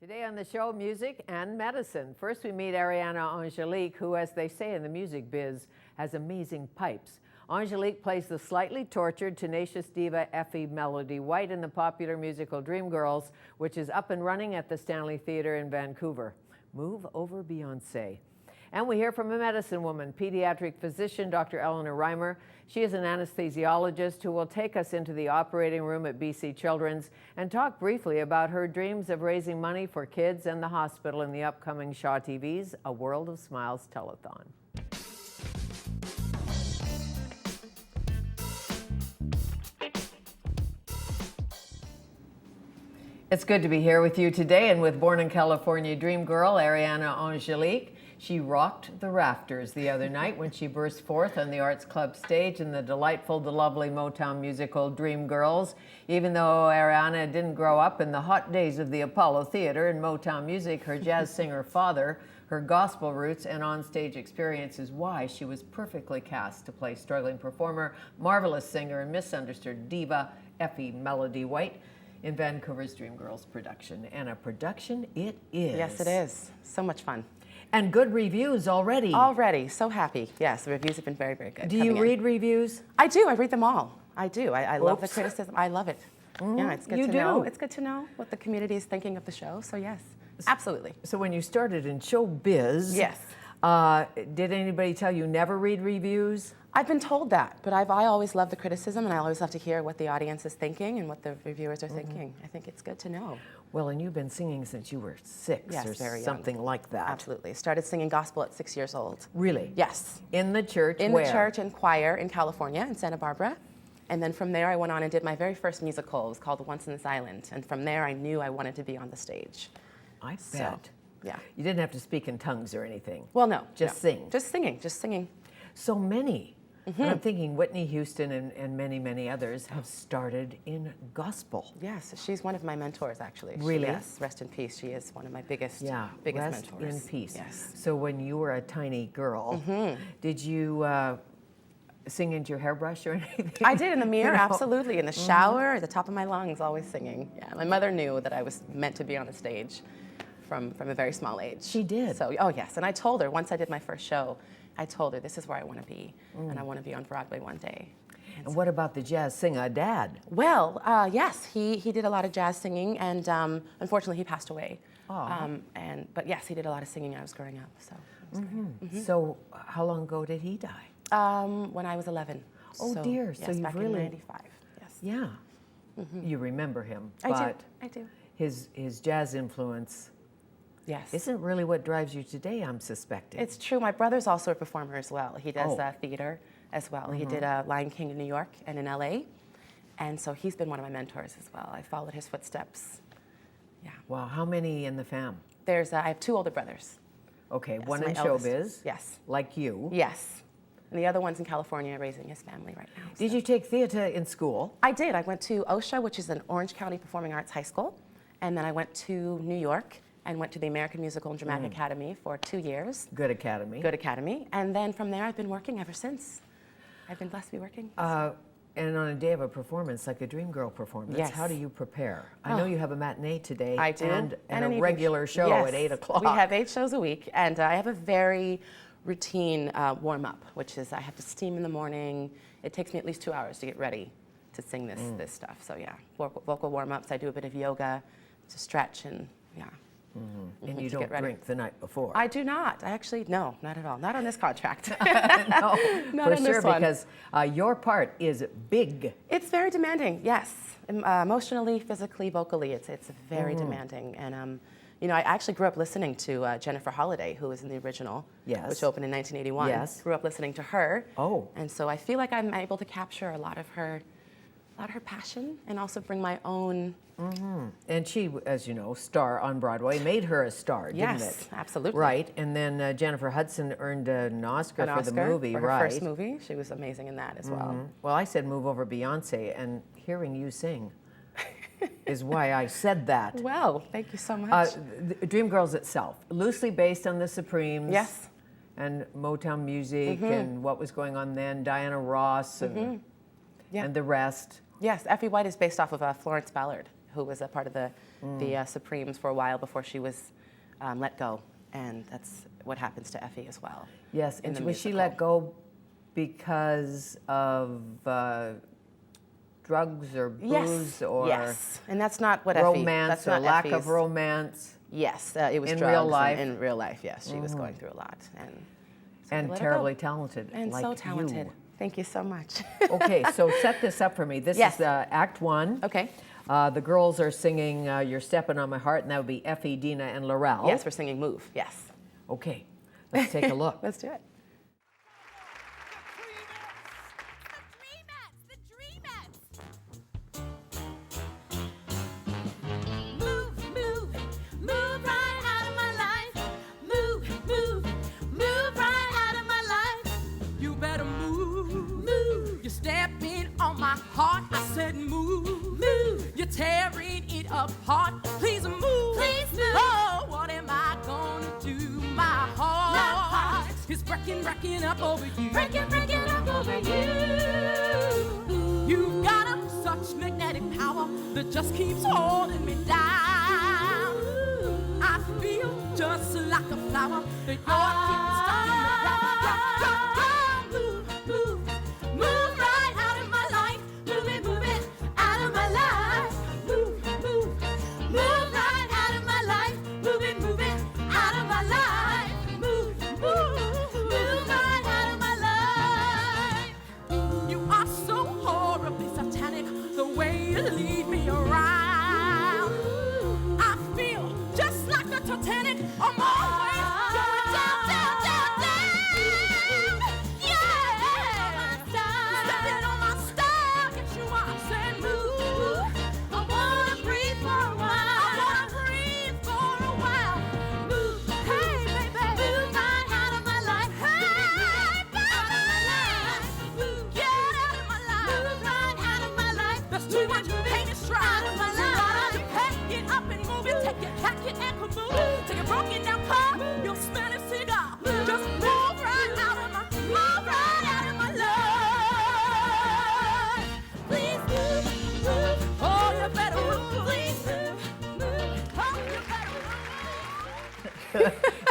Today on the show, music and medicine. First, we meet Aurianna Angelique, who, as they say in the music biz, has amazing pipes. Angelique plays the slightly tortured, tenacious diva Effie Melody White in the popular musical DreamGirls, which is up and running at the Stanley Theatre in Vancouver. Move over Beyonce. And we hear from a medicine woman, pediatric physician Dr. Eleanor Reimer. She is an anesthesiologist who will take us into the operating room at BC Children's and talk briefly about her dreams of raising money for kids and the hospital in the upcoming Shaw TV's A World of Smiles telethon. It's good to be here with you today and with born in California dream girl Aurianna Angelique. She rocked the rafters the other night when she burst forth on the Arts Club stage in the delightful, the lovely Motown musical DreamGirls. Even though Aurianna didn't grow up in the hot days of the Apollo Theatre and Motown music, her jazz singer father, her gospel roots, and onstage experience is why she was perfectly cast to play struggling performer, marvelous singer, and misunderstood diva Effie Melody White in Vancouver's DreamGirls production. And a production it is. Yes, it is. So much fun. And good reviews already. Already. So happy. Yes, the reviews have been very, very good. Do you read reviews? I do. I read them all. I do. I love the criticism. I love it. Yeah, it's good to know. It's good to know what the community is thinking of the show. So yes, absolutely. So when you started in showbiz, yes, did anybody tell you never read reviews? I've been told that, but I always love the criticism, and I always love to hear what the audience is thinking and what the reviewers are thinking. I think it's good to know. Well, and you've been singing since you were 6 or something like that. Absolutely. Started singing gospel at 6 years old. Really? Yes. In the church? In where? the church and choir in California, in Santa Barbara. And then from there I went on and did my very first musical. It was called Once in This Island. And from there I knew I wanted to be on the stage. I bet. Yeah. You didn't have to speak in tongues or anything? Well, no. Just sing? Just singing, just singing. So many. And I'm thinking Whitney Houston and many, many others have started in gospel. Yes, she's one of my mentors, actually. Really? Yes, rest in peace. She is one of my biggest rest mentors. in peace. Yes. So when you were a tiny girl, did you sing into your hairbrush or anything? I did, in the mirror, absolutely. In the shower, at the top of my lungs, always singing. Yeah, my mother knew that I was meant to be on the stage from a very small age. She did? So, oh yes, and I told her, once I did my first show, I told her, this is where I want to be, and I want to be on Broadway one day. And what about the jazz singer, Dad? Well, yes, he did a lot of jazz singing, and unfortunately he passed away. But yes, he did a lot of singing when I was growing up. So, So how long ago did he die? When I was 11. Oh so, dear, yes, so you've back really... in 95, yes. Yeah. You remember him, I do. His jazz influence isn't really what drives you today, I'm suspecting. It's true. My brother's also a performer as well. He does theater as well. He did Lion King in New York and in LA. And so he's been one of my mentors as well. I followed his footsteps. Yeah. Wow, how many in the fam? I have 2 older brothers. Okay, Yes, one my in eldest. showbiz. Yes. Like you. Yes. And the other one's in California raising his family right now. Did you take theater in school? I did. I went to OSHA, which is an Orange County Performing Arts high school. And then I went to New York and went to the American Musical and Dramatic Academy for 2 years. Good academy. Good academy. And then from there, I've been working ever since. I've been blessed to be working. And on a day of a performance, like a Dream Girl performance, how do you prepare? I know you have a matinee today. I do. And an a regular show at 8 o'clock. We have 8 shows a week, and I have a very routine warm-up, which is I have to steam in the morning. It takes me at least 2 hours to get ready to sing this stuff. So yeah, vocal warm-ups. I do a bit of yoga to stretch and And you don't drink the night before? I do not. I actually, no, not at all. Not on this contract. No, not for on sure, this one. because your part is big. It's very demanding, yes. Emotionally, physically, vocally, it's very demanding. And you know, I actually grew up listening to Jennifer Holliday, who was in the original, which opened in 1981. Yes. Grew up listening to her. Oh. And so I feel like I'm able to capture a lot of her passion and also bring my own. And she, as you know, star on Broadway, made her a star, didn't it? Yes, absolutely. Right, and then Jennifer Hudson earned an Oscar for the movie, for her first movie. She was amazing in that as well. Well, I said move over Beyonce, and hearing you sing is why I said that. Well, thank you so much. DreamGirls itself, loosely based on the Supremes. Yes. And Motown music and what was going on then, Diana Ross and the rest. Yes, Effie White is based off of Florence Ballard, who was a part of the Supremes for a while before she was let go. And that's what happens to Effie as well. Yes, and was she let go because of drugs or booze or yes, and that's not what romance Effie, or lack of romance? Yes, it was in drugs real life. In real life, yes, she was going through a lot, and terribly talented, and like so talented. you. Thank you so much. Okay, so set this up for me. This is Act 1. Okay. The girls are singing "You're Stepping on My Heart," and that would be Effie, Dina, and Laurel. Yes, we're singing "Move." Yes. Okay, let's take a look. Let's do it. My heart, I said move, move. You're tearing it apart. Please move, please move. Oh, what am I gonna do? My heart is breaking up over you, breaking up over you. You got such magnetic power that just keeps holding me down. I feel just like a flower that you're keeping stuck in the ground.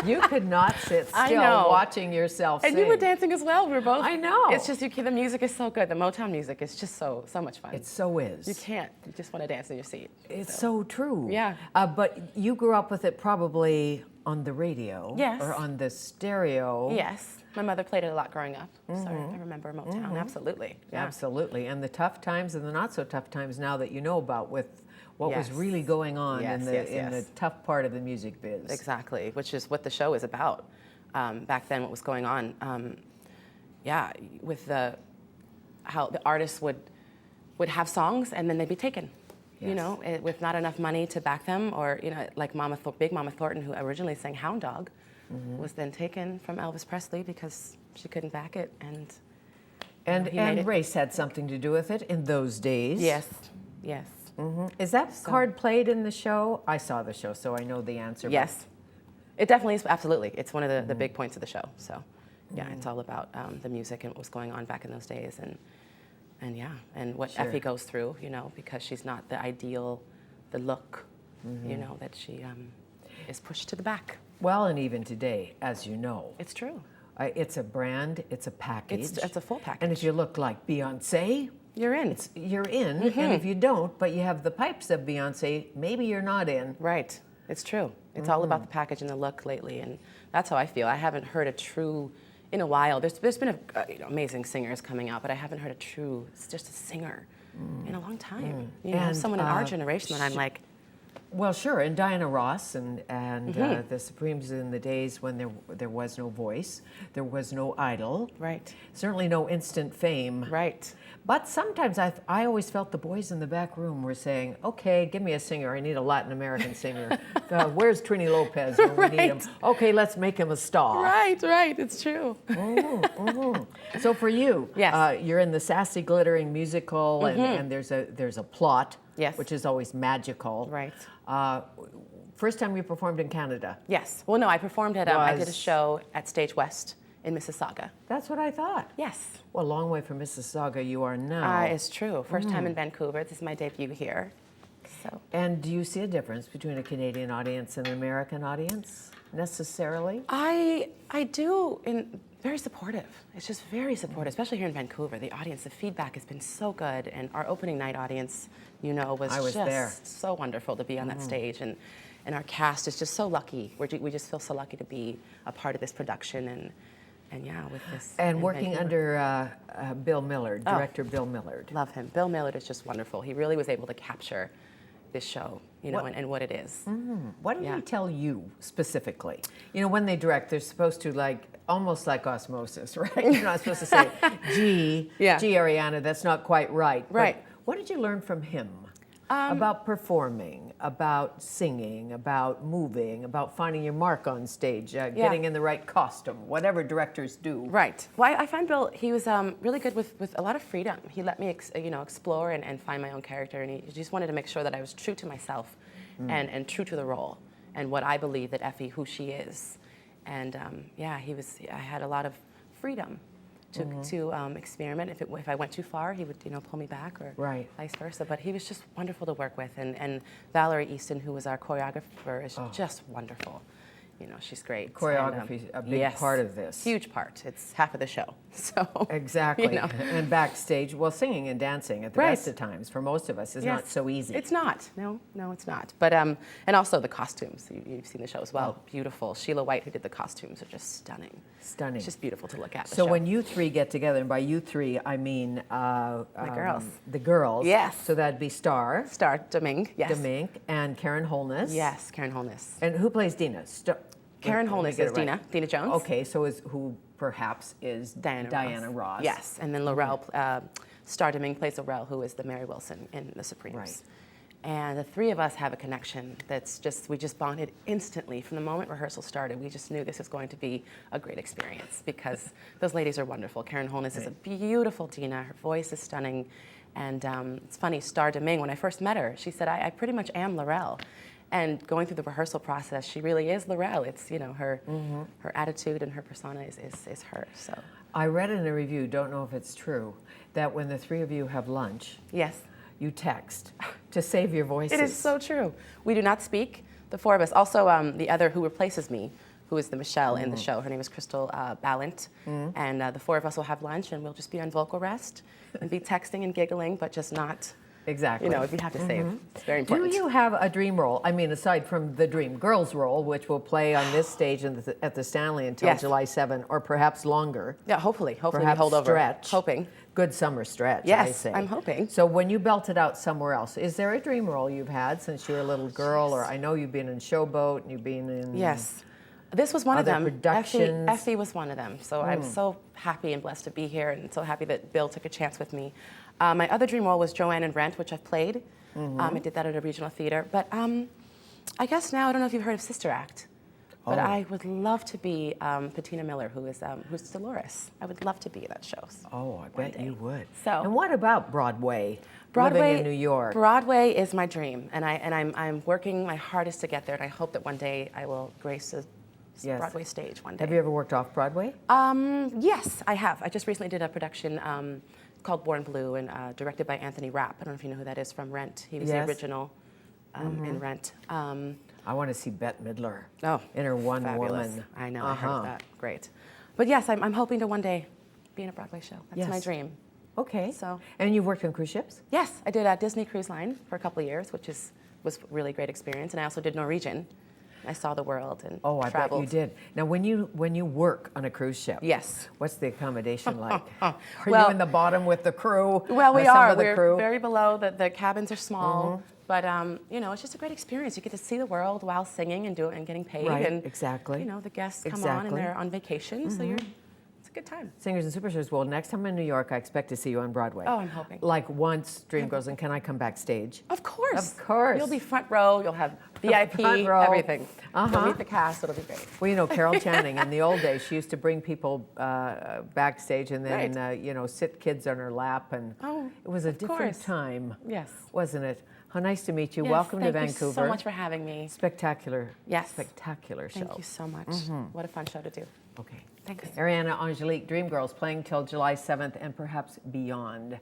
You could not sit still watching yourself sing. And you were dancing as well. We were both. I know. It's just the music is so good. The Motown music is just so much fun. It so is. You can't. You just want to dance in your seat. It's so true. Yeah. But you grew up with it probably on the radio. Yes. Or on the stereo. Yes. My mother played it a lot growing up, so I remember Motown. Absolutely. Yeah. Absolutely. And the tough times and the not so tough times now that you know about with what was really going on in the tough part of the music biz. Exactly, which is what the show is about. Back then, what was going on, with how the artists would have songs and then they'd be taken, with not enough money to back them, or like Big Mama Thornton, who originally sang Hound Dog, was then taken from Elvis Presley because she couldn't back it, and race had something to do with it in those days. Yes. Is that card played in the show? I saw the show, so I know the answer. Yes. It definitely is, absolutely. It's one of the big points of the show. So, it's all about the music and what was going on back in those days, and what Effie goes through, because she's not the ideal, the look, that she is pushed to the back. Well, and even today, as you know. It's true. It's a brand, it's a package. It's a full package. And if you look like Beyonce, you're in. You're in, and if you don't, but you have the pipes of Beyonce, maybe you're not in. Right. It's true. It's all about the package and the look lately, and that's how I feel. I haven't heard a true, in a while. There's been amazing singers coming out, but I haven't heard just a singer in a long time. And someone in our generation that I'm like. Well, sure, and Diana Ross and the Supremes in the days when there was no voice, there was no idol. Right. Certainly no instant fame. Right. But sometimes I always felt the boys in the back room were saying, okay, give me a singer. I need a Latin American singer. Where's Trini Lopez when we need him? Okay, let's make him a star. Right. It's true. So for you, yes. You're in the sassy, glittering musical, and there's a plot, yes. which is always magical. Right. First time you performed in Canada? Yes. Well, no, I performed at, I did a show at Stage West in Mississauga. That's what I thought. Yes. Well, a long way from Mississauga you are now. It's true. First time in Vancouver. This is my debut here. So. And do you see a difference between a Canadian audience and an American audience, necessarily? I do, very supportive. It's just very supportive, especially here in Vancouver. The audience, the feedback has been so good, and our opening night audience, you know, was I was just there. so wonderful to be on that stage, and our cast is just so lucky. We just feel so lucky to be a part of this production, and yeah, with this. And in working Vancouver. under Bill Millard, director Bill Millard. Love him. Bill Millard is just wonderful. He really was able to capture this show, you know, and what it is. What did Yeah. he tell you specifically? You know, when they direct, they're supposed to almost like osmosis, right? You're not supposed to say, gee, Aurianna, that's not quite right. Right. But what did you learn from him about performing, about singing, about moving, about finding your mark on stage, getting in the right costume, whatever directors do? Right. Well, I find Bill, he was really good with a lot of freedom. He let me, explore and find my own character, and he just wanted to make sure that I was true to myself and true to the role and what I believe that Effie, who she is. And I had a lot of freedom to experiment. If I went too far, he would pull me back, or vice versa. But he was just wonderful to work with, and Valerie Easton, who was our choreographer, is just wonderful. You know, she's great. Choreography is a big part of this. Huge part. It's half of the show. So exactly. You know. And backstage, well, singing and dancing at the best of times for most of us is not so easy. It's not. No, it's not. But and also the costumes. You've seen the show as well. Beautiful. Sheila White, who did the costumes, are just stunning. Stunning. It's just beautiful to look at. So when you three get together, and by you three I mean the girls. The girls. Yes. So that'd be Star Domingue. Yes. Domingue and Karen Holness. Yes, Karen Holness. And who plays Dina? Karen Holness is Dina Jones. Okay, so who perhaps is Diana Ross. Yes, and then Laurel, Star Domingue plays Laurel, who is the Mary Wilson in The Supremes. Right. And the three of us have a connection that's we just bonded instantly. From the moment rehearsal started, we just knew this is going to be a great experience because those ladies are wonderful. Karen Holness is a beautiful Dina. Her voice is stunning. And it's funny, Star Domingue, when I first met her, she said, I pretty much am Laurel. And going through the rehearsal process, she really is Laurel. It's, her attitude and her persona is her. So I read in a review, don't know if it's true, that when the three of you have lunch, yes, you text to save your voices. it is so true. We do not speak, the four of us. Also, the other who replaces me, who is the Michelle in the show, her name is Crystal Ballant, and the four of us will have lunch, and we'll just be on vocal rest and be texting and giggling, but just not. Exactly. We have to save. It's very important. Do you have a dream role? I mean, aside from the DreamGirls role, which will play on this stage at the Stanley until July 7, or perhaps longer. Yeah, hopefully Perhaps we hold over. Stretch. Hoping. Good summer stretch, Yes, I say. I'm hoping. So when you belt it out somewhere else, is there a dream role you've had since you were a little girl? Or I know you've been in Showboat and you've been in... Yes. This was one of other them. productions. Effie was one of them. So I'm so happy and blessed to be here, and so happy that Bill took a chance with me. My other dream role was Joanne in Rent, which I've played. I did that at a regional theater. But I guess now, I don't know if you've heard of Sister Act, but I would love to be Patina Miller, who's Dolores. I would love to be in that show. Oh, I bet you would. So, and what about Broadway? Living in New York. Broadway is my dream, and I'm working my hardest to get there, and I hope that one day I will grace a Broadway stage one day. Have you ever worked off Broadway? Yes, I have. I just recently did a production called Born Blue, and directed by Anthony Rapp. I don't know if you know who that is from Rent. He was the original in Rent. I want to see Bette Midler in her One fabulous. Woman. I know, I heard of that. Great. But yes, I'm hoping to one day be in a Broadway show. That's my dream. Okay. So. And you worked on cruise ships? Yes, I did a Disney Cruise Line for a couple of years, which was a really great experience. And I also did Norwegian. I saw the world and traveled. Bet you did. Now, when you work on a cruise ship, what's the accommodation like? Are you in the bottom with the crew? Well, we are. We're crew? very below. The cabins are small, but it's just a great experience. You get to see the world while singing and getting paid. Right. And Exactly. The guests come on and they're on vacation, so it's a good time. Singers and Superstars. Well, next time I'm in New York, I expect to see you on Broadway. Oh, I'm hoping. Like once, DreamGirls, and can I come backstage? Of course. Of course. You'll be front row. You'll have VIP, Front row. everything. You'll meet the cast. It'll be great. Well, Carol Channing, in the old days, she used to bring people backstage and then, sit kids on her lap. And it was a different time, wasn't it? How nice to meet you. Yes, Welcome to Thank Vancouver. you so much for having me. Spectacular. Yes. Spectacular show. Thank you so much. What a fun show to do. Okay. Thanks. Aurianna Angelique, DreamGirls, playing till July 7th and perhaps beyond.